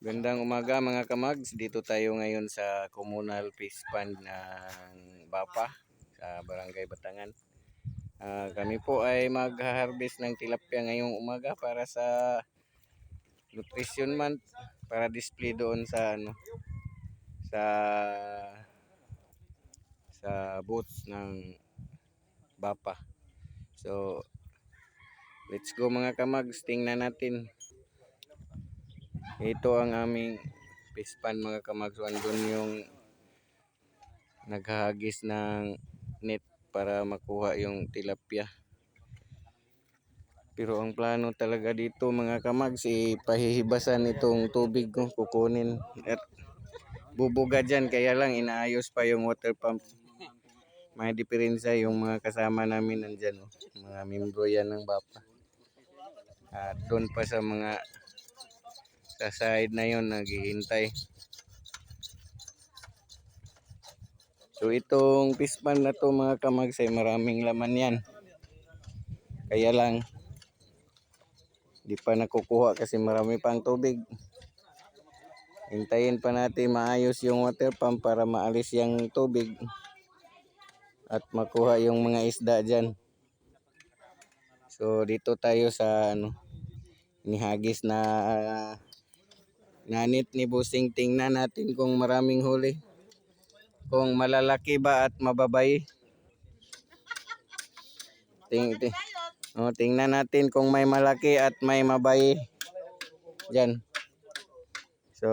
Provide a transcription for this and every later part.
Gandang umaga mga kamags. Dito tayo ngayon sa Communal Fish Pond ng Bapa sa Barangay Batangan. Kami po ay mag-harvest ng tilapia ngayong umaga para sa Nutrition Month, para display doon sa sa booths ng Bapa. So let's go mga kamags, tingnan natin. Ito ang aming fish pond mga kamags. Andun yung naghahagis ng net para makuha yung tilapia. Pero ang plano talaga dito mga kamags, ipahihibasan itong tubig ko, kukunin at bubuga dyan. Kaya lang inaayos pa yung water pump. May diferensya yung mga kasama namin nandyan, mga membro yan ng Bapa. At doon pa sa mga sa side na yon naghihintay. So itong fish pond na to mga kamags ay maraming laman yan. Kaya lang di pa nakukuha kasi marami pang tubig. Hintayin pa natin maayos yung water pump para maalis yung tubig at makuha yung mga isda dyan. So dito tayo sa nihagis na nanit ni Busing. Tingnan natin kung maraming huli, kung malalaki ba at mababay. Tingnan natin kung may malaki at may mabay dyan. So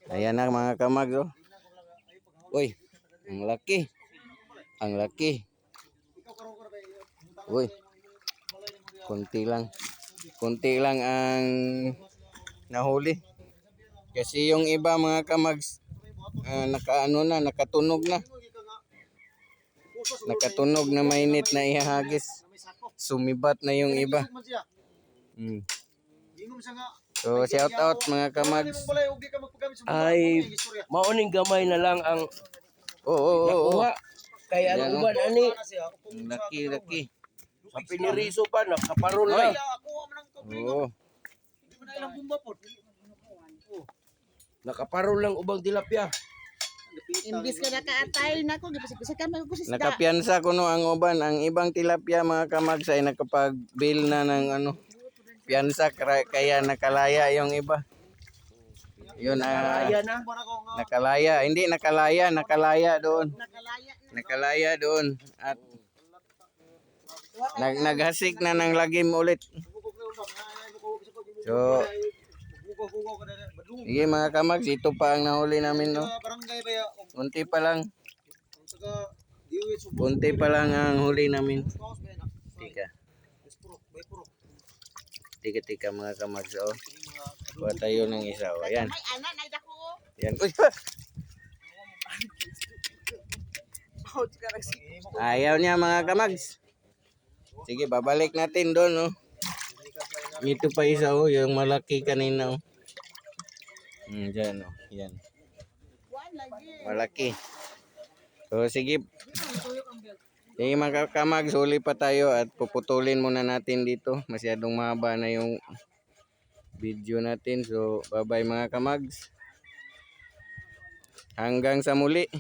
ayan na mga kamag. Uy, ang laki. Ang laki. Uy, konti lang ang nahuli. Kasi yung iba mga kamags nakatunog na. Nakatunog na mainit na ihahagis. Sumibat na yung iba. So shout out mga kamags. Ay mauning gamay na lang ang nakuha. Kaya ang uban ani laki. sa piniriso pa nakaparol na. Nakaparol lang ubang tilapia. Imbis ka nakaatay nako gipasig ka magkusista. Nakapiyansa kuno ang uban, ang ibang tilapia mga kamags ay nakapag-bill na ng piyansa kaya nakalaya yung iba. Yun nakalaya, hindi nakalaya doon. Nakalaya doon at naghasik na ng lagim ulit. So sige mga kamags, ito pa ang nahuli namin Unti pa lang. Unti pa lang ang huli namin. Tika mga kamags. Kuha tayo ng isa. Ayan. Ayan. Uy! Ayaw niya mga kamags. Sige, babalik natin doon. Ito pa isa yung malaki kanina. Diyan yan. Malaki. So sige. Sige mga kamags, huli pa tayo at puputulin muna natin dito. Masyadong mahaba na yung video natin. So bye bye mga kamags. Hanggang sa muli.